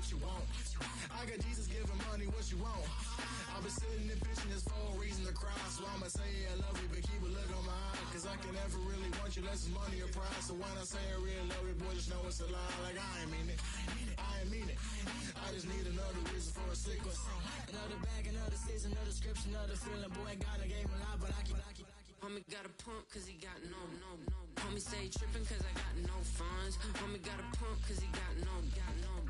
what you want. I got Jesus giving money, what you want. I've been sitting and bitching this for a reason to cry. So I'ma say I love you, but keep a look on my eye. Cause I can never really want you unless it's money or pride. So when I say I really love you, boy, just know it's a lie. Like I ain't mean it, I ain't mean it. I just need another reason for a sequence. Another bag, another season, another description, another feeling. Boy, God, I gave him a lot, but I keep. Homie got a pump cause he got no. Homie stay trippin' cause I got no funds. Homie got a pump cause he got no.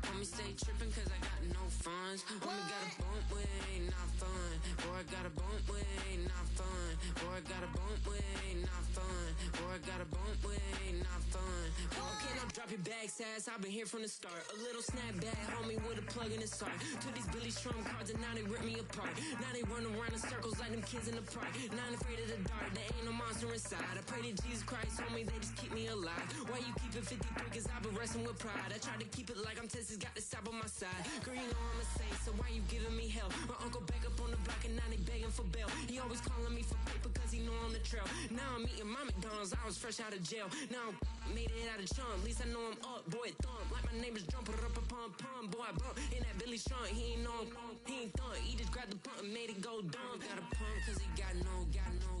Homie stay trippin' cause I got no funds. Homie got a bump with it ain't not fun. Boy, I got a bump with it ain't not fun. Boy, I got a bump with it ain't not fun. Boy, I got a bump with it ain't not fun. Okay, now drop your bag, sass. I've been here from the start. A little snapback, homie, with a plug in his heart. Took these Billy Strum cards and now they rip me apart. Now they run around in circles like them kids in the park. Not afraid of the dark, there ain't no monster inside. I pray to Jesus Christ, homie, they just keep me alive. Why you keep it 53? Cause I've been wrestling with pride. I try to keep it like I'm Texas, got the stop on my side. Girl, you know I'm a saint, so why you giving me hell? My uncle back up on the block and now they begging for bail. He always calling me for paper cause he know I'm the trail. Now I'm eating my McDonald's, I was fresh out of jail. Now I'm made it out of chum, at least I know I'm up. Boy, thump, like my neighbors jump, pum. Boy, I bump in that Billy Strong, he ain't know him, he ain't thump. He just grabbed the pump and made it go dumb. Got a pump cause he got no.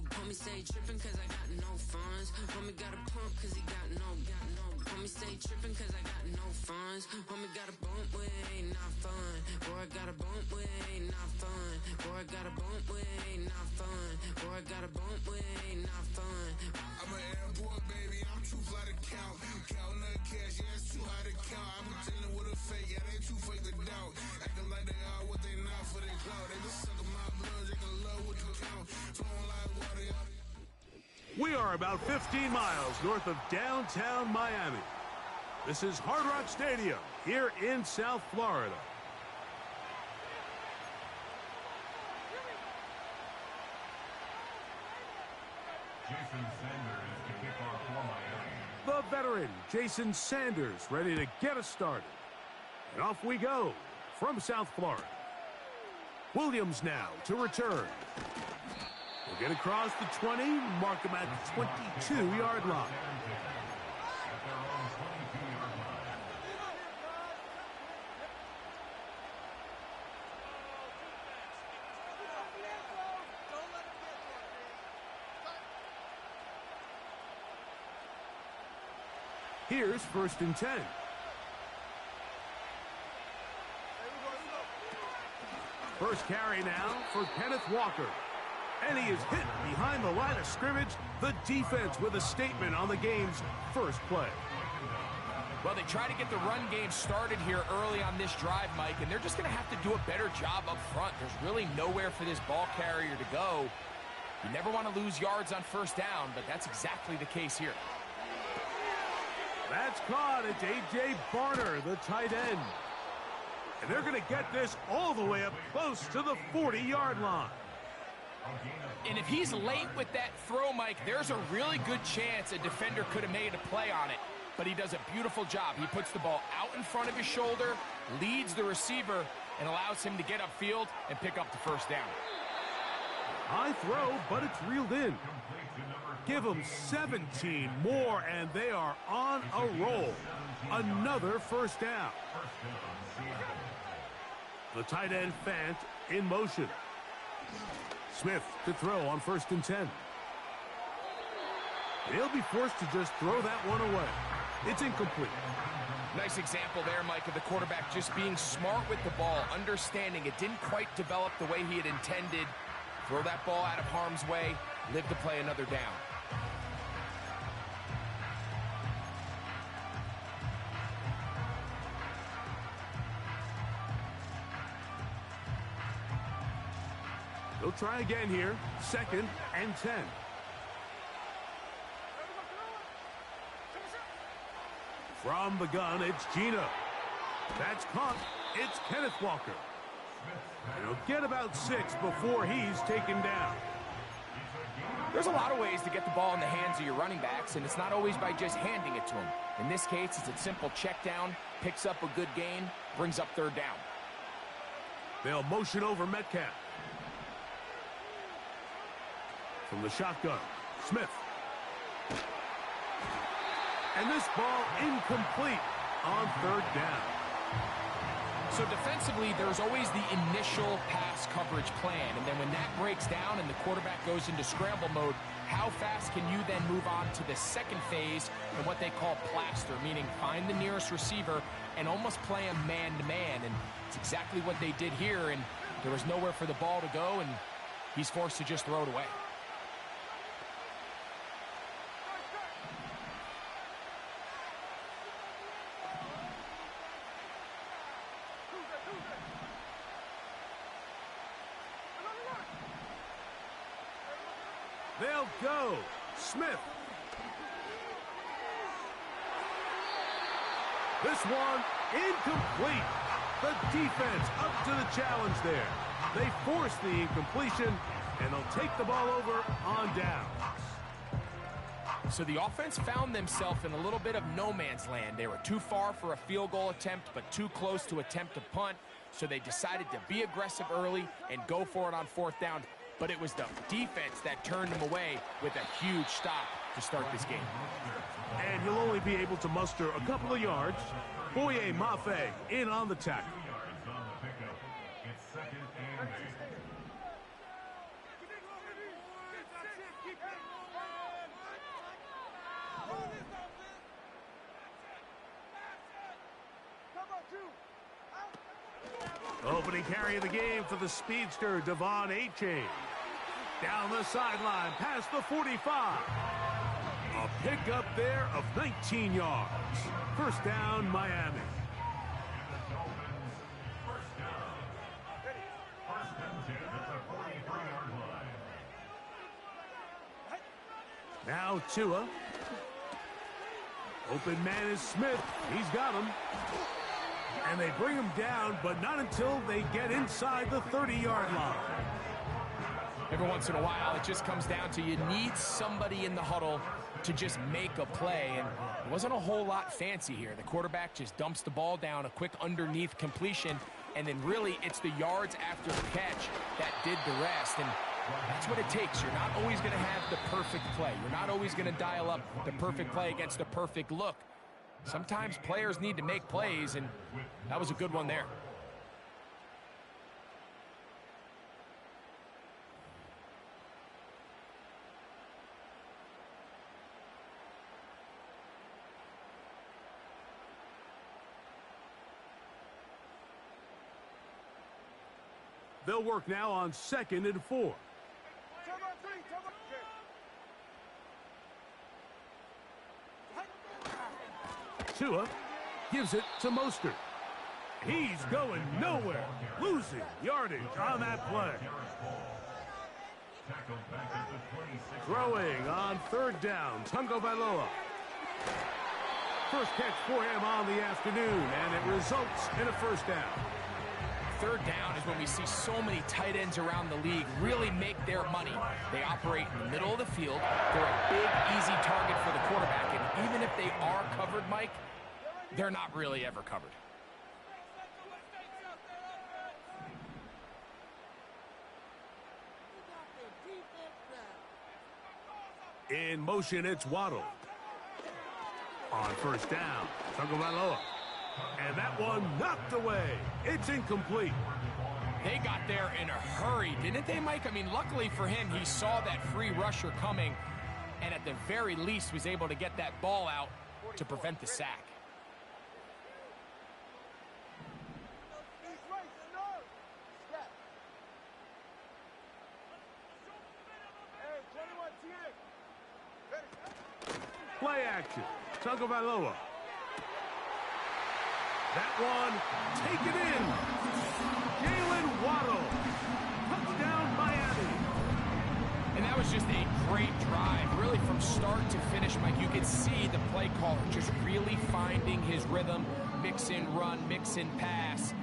Homie stay trippin' cause I got no funds. Homie got a pump cause he got no. Homie stay trippin' cause I got no funds. Homie got a bump with it ain't not fun. Boy, I got a bump with it ain't not fun. Boy, I got a bump with it ain't not fun. Boy, I got a bump with it ain't not fun. I'm an airport baby, I'm too fly to count. Counting that cash, yeah, it's too high to count. I'm pretending with a fake, yeah, they too fake to doubt. Acting like they are what they not for their clout. They been sucking my blood, they can love what you count. Flowing like water. We are about 15 miles north of downtown Miami. This is Hard Rock Stadium here in South Florida. Jason Sanders to kick off for Miami. The veteran Jason Sanders ready to get us started. And off we go from South Florida. Williams now to return. We'll get across the 20, mark him at the 22-yard line. At their own 22-yard line. Here's 1st and 10. First carry now for Kenneth Walker. And he is hit behind the line of scrimmage. The defense with a statement on the game's first play. Well, they try to get the run game started here early on this drive, Mike, and they're just going to have to do a better job up front. There's really nowhere for this ball carrier to go. You never want to lose yards on 1st down, but that's exactly the case here. That's caught. It's A.J. Barner, the tight end. And they're going to get this all the way up close to the 40-yard line. And if he's late with that throw, Mike, there's a really good chance a defender could have made a play on it. But he does a beautiful job. He puts the ball out in front of his shoulder, leads the receiver, and allows him to get upfield and pick up the 1st down. High throw, but it's reeled in. Give them 17 more, and they are on a roll. Another 1st down. The tight end Fant in motion. Smith to throw on 1st and 10. And he'll be forced to just throw that one away. It's incomplete. Nice example there, Mike, of the quarterback just being smart with the ball, understanding it didn't quite develop the way he had intended. Throw that ball out of harm's way, live to play another down. They'll try again here. 2nd and 10. From the gun, it's Gino. That's caught. It's Kenneth Walker. And he'll get about 6 before he's taken down. There's a lot of ways to get the ball in the hands of your running backs, and it's not always by just handing it to them. In this case, it's a simple check down, picks up a good gain, brings up 3rd down. They'll motion over Metcalf. From the shotgun, Smith. And this ball incomplete on 3rd down. So defensively, there's always the initial pass coverage plan, and then when that breaks down and the quarterback goes into scramble mode, how fast can you then move on to the second phase and what they call plaster, meaning find the nearest receiver and almost play him man-to-man, and it's exactly what they did here, and there was nowhere for the ball to go, and he's forced to just throw it away. They'll go. Smith. This one incomplete. The defense up to the challenge there. They force the incompletion, and they'll take the ball over on down. So the offense found themselves in a little bit of no man's land. They were too far for a field goal attempt, but too close to attempt a punt. So they decided to be aggressive early and go for it on fourth down. But it was the defense that turned them away with a huge stop to start this game. And he'll only be able to muster a couple of yards. Boye Mafe in on the tackle. It's second and 8. Opening carry of the game for the speedster, Devon Achane. Down the sideline, past the 45. A pickup there of 19 yards. First down, Miami. The Dolphins, first down. First and 10 at the 43-yard line. Now Tua. Open man is Smith. He's got him. And they bring him down, but not until they get inside the 30-yard line. Every once in a while, it just comes down to you need somebody in the huddle to just make a play, and it wasn't a whole lot fancy here. The quarterback just dumps the ball down, a quick underneath completion, and then really it's the yards after the catch that did the rest, and that's what it takes. You're not always going to have the perfect play. You're not always going to dial up the perfect play against the perfect look. Sometimes players need to make plays, and that was a good one there. They'll work now on 2nd and 4. Tua gives it to Mostert. He's going nowhere, losing yardage on that play. Throwing on 3rd down, Tagovailoa. First catch for him on the afternoon, and it results in a first down. 3rd down is when we see so many tight ends around the league really make their money. They operate in the middle of the field. They're a big, easy target for the quarterback, and even if they are covered, Mike, they're not really ever covered. In motion, it's Waddle. On first down, Tagovailoa. And that one knocked away. It's incomplete. They got there in a hurry, didn't they, Mike? I mean, luckily for him, he saw that free rusher coming, and at the very least was able to get that ball out to prevent the sack. Play action. Tagovailoa. That one, take it in. Jalen Waddle. Touchdown, Miami. And that was just a great drive, really from start to finish, Mike. You could see the play caller just really finding his rhythm, mix in run, mix in pass.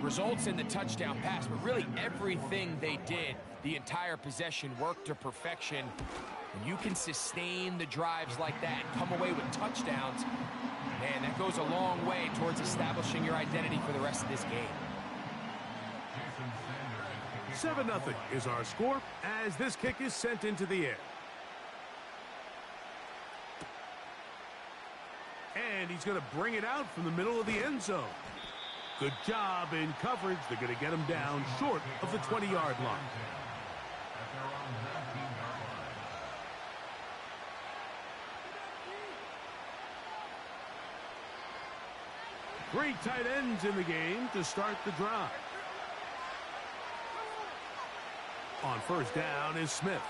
Results in the touchdown pass, but really everything they did, the entire possession worked to perfection. When you can sustain the drives like that and come away with touchdowns, man, that goes a long way towards establishing your identity for the rest of this game. 7-0 is our score as this kick is sent into the air. And he's going to bring it out from the middle of the end zone. Good job in coverage. They're going to get him down short of the 20-yard line. At their own 19-yard line. Three tight ends in the game to start the drive. On first down is Smith.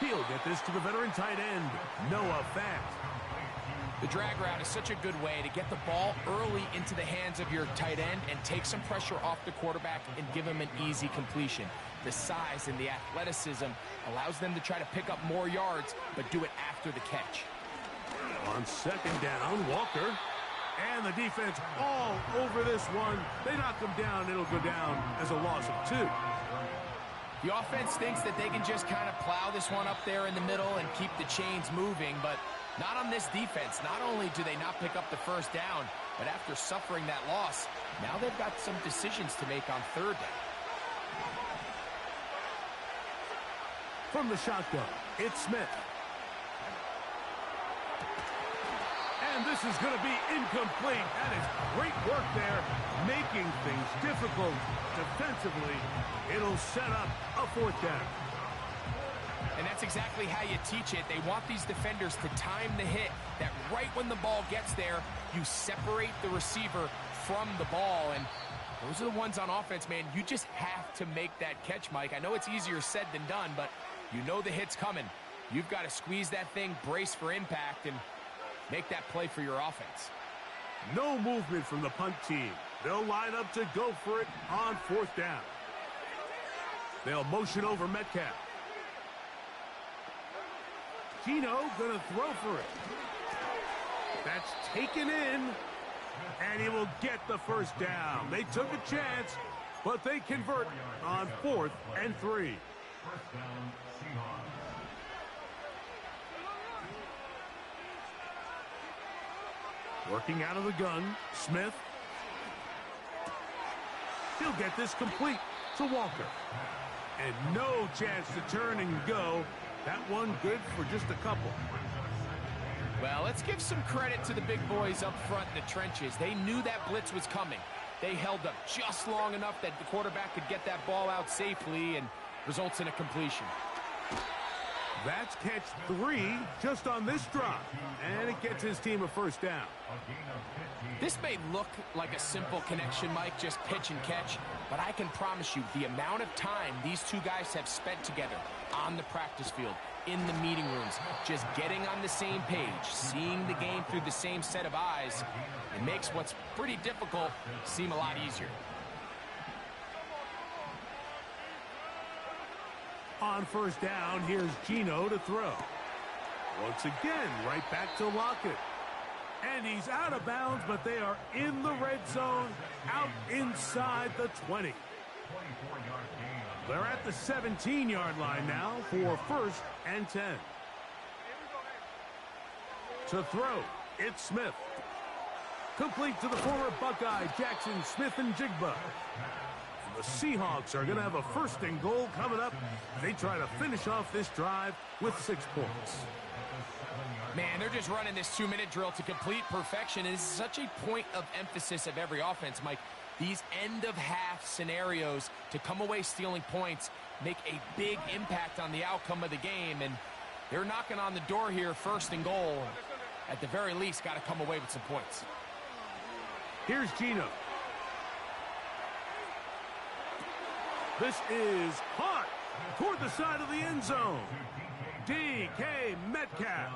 He'll get this to the veteran tight end, Noah Fant. The drag route is such a good way to get the ball early into the hands of your tight end and take some pressure off the quarterback and give him an easy completion. The size and the athleticism allows them to try to pick up more yards, but do it after the catch. On second down, Walker. And the defense all over this one. They knock him down. It'll go down as a loss of 2. The offense thinks that they can just kind of plow this one up there in the middle and keep the chains moving, but not on this defense. Not only do they not pick up the first down, but after suffering that loss, now they've got some decisions to make on third down. From the shotgun, it's Smith. And this is going to be incomplete. That is great work there, making things difficult defensively. It'll set up a fourth down. And that's exactly how you teach it. They want these defenders to time the hit, that right when the ball gets there, you separate the receiver from the ball. And those are the ones on offense, man. You just have to make that catch, Mike. I know it's easier said than done, but you know the hit's coming. You've got to squeeze that thing, brace for impact, and make that play for your offense. No movement from the punt team. They'll line up to go for it on fourth down. They'll motion over Metcalf. Gino gonna throw for it. That's taken in, and he will get the first down. They took a chance, but they convert on 4th and 3. First down, Seahawks. Working out of the gun, Smith. He'll get this complete to Walker. And no chance to turn and go. That one good for just a couple. Well, let's give some credit to the big boys up front in the trenches. They knew that blitz was coming. They held up just long enough that the quarterback could get that ball out safely and results in a completion. That's catch 3 just on this drive, and it gets his team a first down. This may look like a simple connection, Mike, just pitch and catch, but I can promise you the amount of time these two guys have spent together on the practice field, in the meeting rooms, just getting on the same page, seeing the game through the same set of eyes, it makes what's pretty difficult seem a lot easier. On first down, here's Gino to throw. Once again, right back to Lockett. And he's out of bounds, but they are in the red zone, out inside the 20. They're at the 17-yard line now for 1st and 10. To throw, it's Smith. Complete to the former Buckeye, Jackson Smith-Njigba. The Seahawks are going to have a 1st and goal coming up. They try to finish off this drive with 6 points. Man, they're just running this 2-minute drill to complete perfection. And it's such a point of emphasis of every offense, Mike. These end-of-half scenarios to come away stealing points make a big impact on the outcome of the game. And they're knocking on the door here, 1st and goal. At the very least, got to come away with some points. Here's Gino. This is hot toward the side of the end zone. DK Metcalf.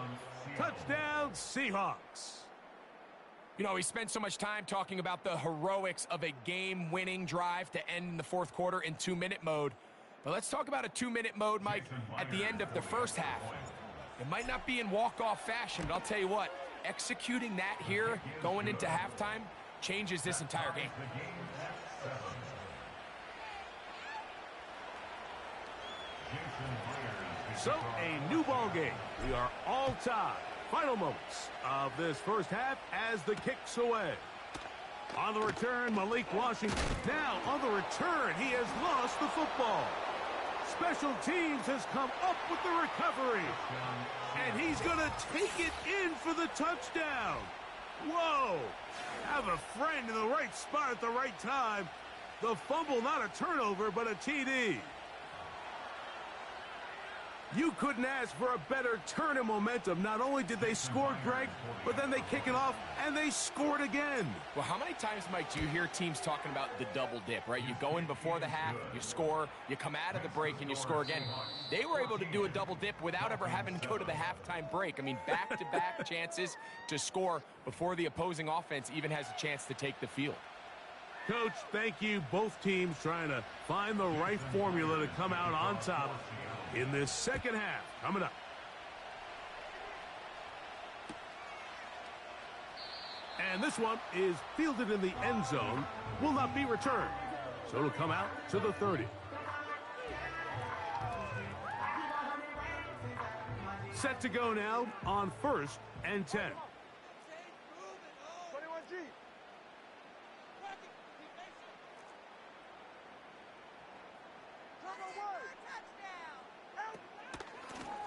Touchdown, Seahawks. You know, we spent so much time talking about the heroics of a game-winning drive to end in the 4th quarter in 2-minute mode. But let's talk about a 2-minute mode, Mike, at the end of the first half. It might not be in walk-off fashion, but I'll tell you what, executing that here going into halftime changes this entire game. So, a new ball game. We are all tied. Final moments of this first half as the kick's away. On the return, Malik Washington. Now, on the return, he has lost the football. Special teams has come up with the recovery. And he's going to take it in for the touchdown. Whoa! Have a friend in the right spot at the right time. The fumble, not a turnover, but a TD. You couldn't ask for a better turn of momentum. Not only did they score, Greg, but then they kick it off, and they scored again. Well, how many times, Mike, do you hear teams talking about the double dip, right? You go in before the half, you score, you come out of the break, and you score again. They were able to do a double dip without ever having to go to the halftime break. I mean, back-to-back chances to score before the opposing offense even has a chance to take the field. Coach, thank you. Both teams trying to find the right formula to come out on top in this second half. Coming up. And this one is fielded in the end zone. Will not be returned. So it'll come out to the 30. Set to go now on 1st and 10.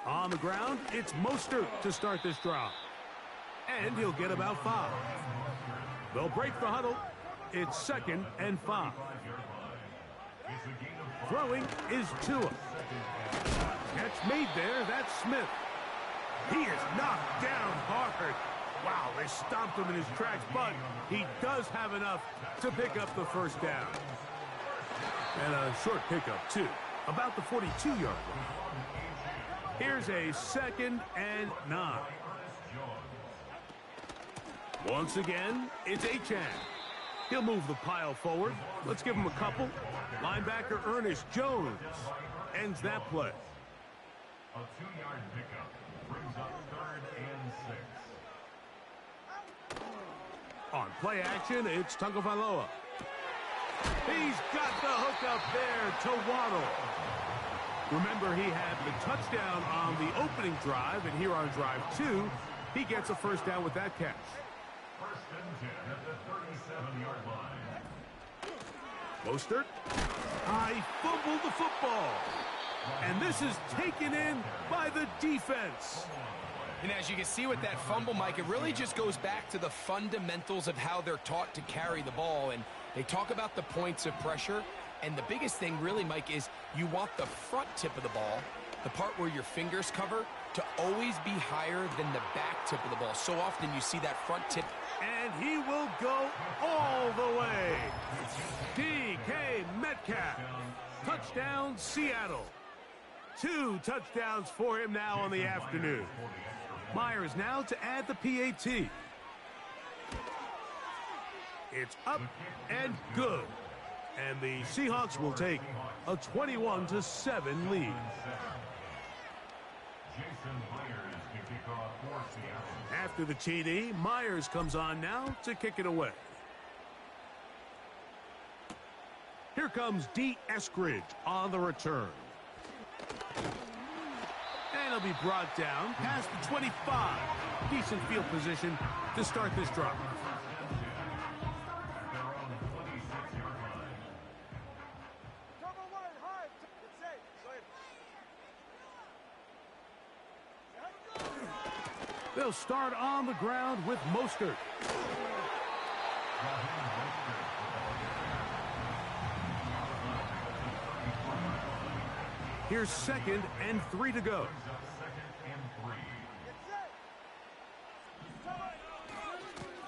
On the ground, it's Mostert to start this drive. And he'll get about 5. They'll break the huddle. It's 2nd and 5. Throwing is Tua. Catch made there. That's Smith. He is knocked down hard. Wow, they stomped him in his tracks, but he does have enough to pick up the first down. And a short pickup, too. About the 42-yard line. Here's a 2nd and 9. Once again, it's Achane. He'll move the pile forward. Let's give him a couple. Linebacker Ernest Jones ends that play. A 2-yard pickup brings up 3rd and 6. On play action, it's Tagovailoa. He's got the hook up there to Waddle. Remember, he had the touchdown on the opening drive, and here on drive 2, he gets a first down with that catch. 1st and 10 at the 37-yard line. Mostert. He fumbled the football. And this is taken in by the defense. And as you can see with that fumble, Mike, it really just goes back to the fundamentals of how they're taught to carry the ball. And they talk about the points of pressure. And the biggest thing really, Mike, is you want the front tip of the ball, the part where your fingers cover, to always be higher than the back tip of the ball. So often you see that front tip. And he will go all the way. DK Metcalf. Touchdown, Seattle. 2 touchdowns for him now on the afternoon. Myers now to add the PAT. It's up and good. And the Seahawks will take a 21-7 lead. After the TD, Myers comes on now to kick it away. Here comes D. Eskridge on the return. And he'll be brought down past the 25. Decent field position to start this drive. They'll start on the ground with Mostert. Here's 2nd and 3 to go.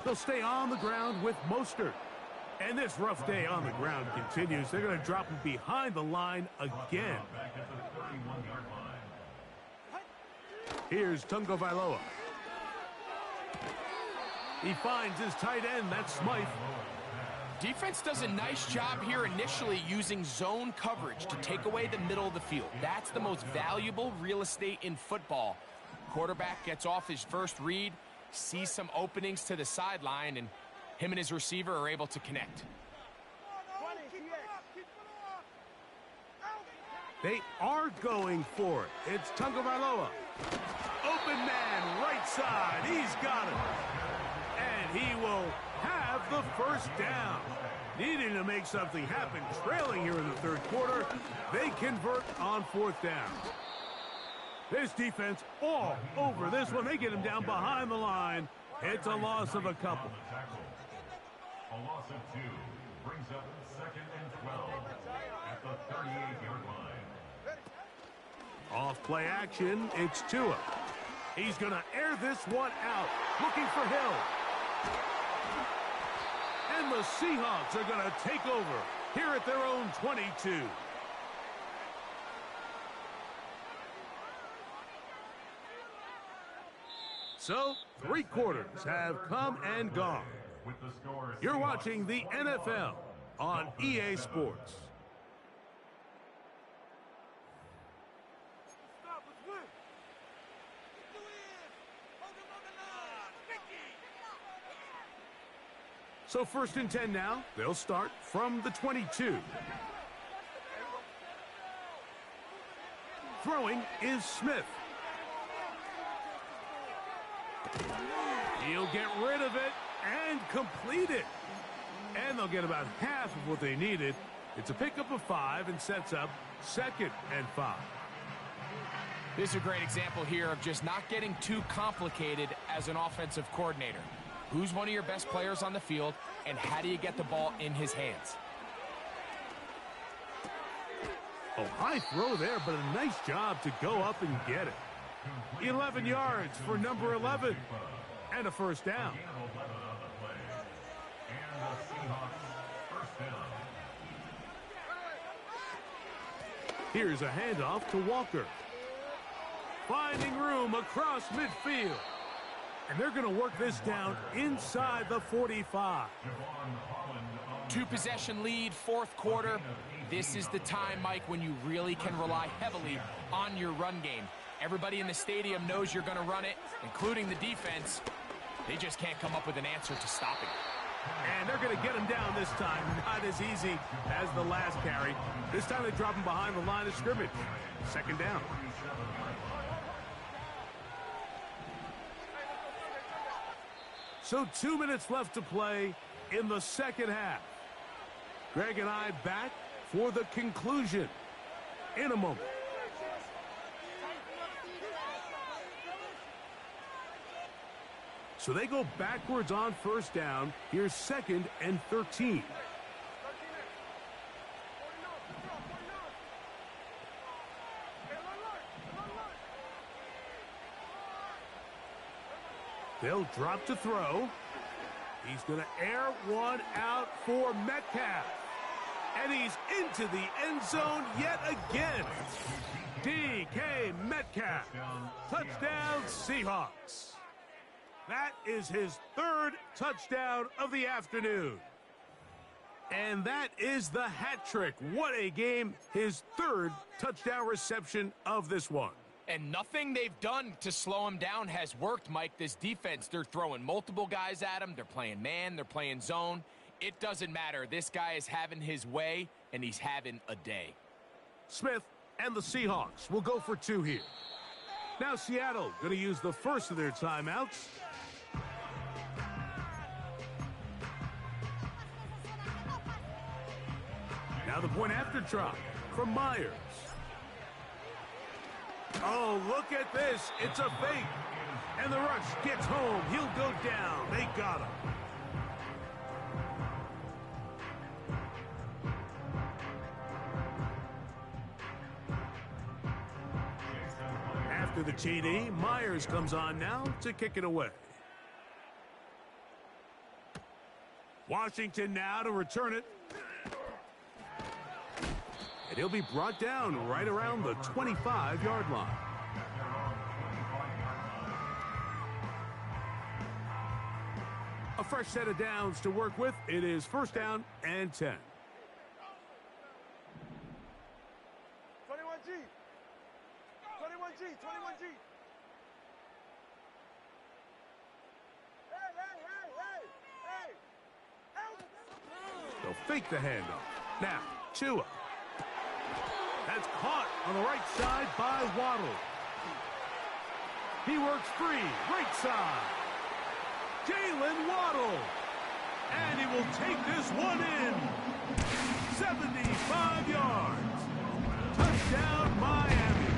They'll stay on the ground with Mostert. And this rough day on the ground continues. They're going to drop him behind the line again. Here's Tagovailoa. He finds his tight end. That's Smythe. Defense does a nice job here initially using zone coverage to take away the middle of the field. That's the most valuable real estate in football. Quarterback gets off his first read, sees some openings to the sideline, and him and his receiver are able to connect. They are going for it. It's Tagovailoa. Open man, right side. He's got it. And he will have the first down. Needing to make something happen, trailing here in the third quarter. They convert on 4th down. This defense all over this one. They get him down behind the line. It's a loss of a couple. A loss of 2 brings up 2nd and 12 at the 38-yard line. Off play action, it's Tua. He's going to air this one out, looking for Hill. And the Seahawks are going to take over here at their own 22. So, 3 quarters have come and gone. You're watching the NFL on EA Sports. So 1st and 10 now. They'll start from the 22. Throwing is Smith. He'll get rid of it and complete it. And they'll get about half of what they needed. It's a pickup of 5 and sets up 2nd and 5. This is a great example here of just not getting too complicated as an offensive coordinator. Who's one of your best players on the field, and how do you get the ball in his hands? Oh, high throw there, but a nice job to go up and get it. 11 yards for number 11, and a 1st down. Here's a handoff to Walker. Finding room across midfield. And they're going to work this down inside the 45. 2-possession lead, 4th quarter. This is the time, Mike, when you really can rely heavily on your run game. Everybody in the stadium knows you're going to run it, including the defense. They just can't come up with an answer to stopping it. And they're going to get him down this time. Not as easy as the last carry. This time they drop him behind the line of scrimmage. 2nd down. So 2 minutes left to play in the 2nd half. Greg and I back for the conclusion in a moment. So they go backwards on 1st down. Here's 2nd and 13. They'll drop to throw. He's going to air one out for Metcalf. And he's into the end zone yet again. DK Metcalf. Touchdown, Seahawks. That is his 3rd touchdown of the afternoon. And that is the hat trick. What a game. His 3rd touchdown reception of this one. And nothing they've done to slow him down has worked, Mike. This defense, they're throwing multiple guys at him. They're playing man. They're playing zone. It doesn't matter. This guy is having his way, and he's having a day. Smith and the Seahawks will go for 2 here. Now Seattle going to use the first of their timeouts. Now the point after try from Myers. Oh, look at this. It's a fake. And the rush gets home. He'll go down. They got him. After the TD, Myers comes on now to kick it away. Washington now to return it. And he'll be brought down right around the 25-yard line. A fresh set of downs to work with. It is 1st down and 10. 21G. 21G. 21G. Hey. They'll fake the handoff. Now, Tua. That's caught on the right side by Waddle. He works free, right side. Jalen Waddle. And he will take this one in. 75 yards. Touchdown, Miami.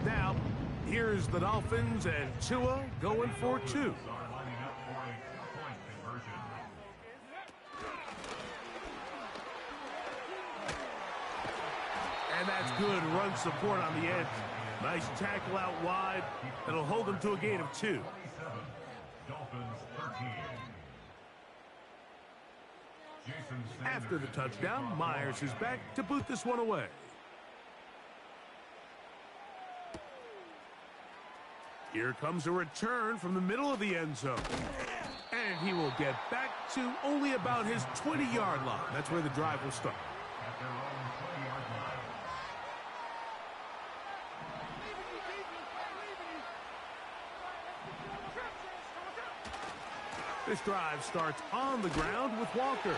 Now, here's the Dolphins, and Tua going for 2. Are lining up for a two-point conversion. And that's good run support on the edge. Nice tackle out wide. That'll hold them to a gain of 2. 27, Dolphins 13. Jason Sanders. After the touchdown, Myers is back to boot this one away. Here comes a return from the middle of the end zone. And he will get back to only about his 20-yard line. That's where the drive will start. At their own 20-yard line. This drive starts on the ground with Walker.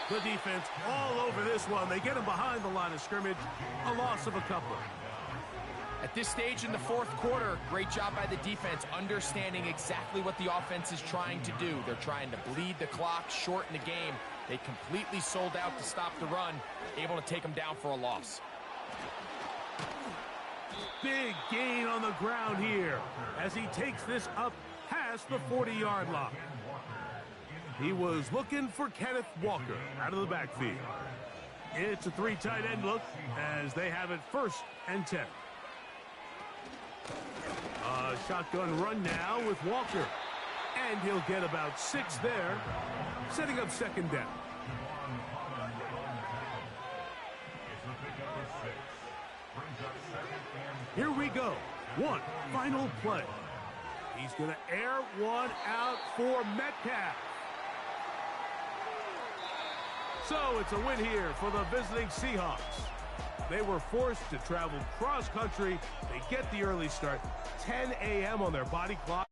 The defense all over this one. They get him behind the line of scrimmage. A loss of a couple. At this stage in the fourth quarter, great job by the defense, understanding exactly what the offense is trying to do. They're trying to bleed the clock, shorten the game. They completely sold out to stop the run, able to take them down for a loss. Big gain on the ground here as he takes this up past the 40-yard line. He was looking for Kenneth Walker out of the backfield. It's a 3 tight end look as they have it 1st and 10. A shotgun run now with Walker. And he'll get about 6 there, setting up 2nd down. Here we go. One final play. He's going to air one out for Metcalf. So it's a win here for the visiting Seahawks. They were forced to travel cross-country. They get the early start, 10 a.m. on their body clock.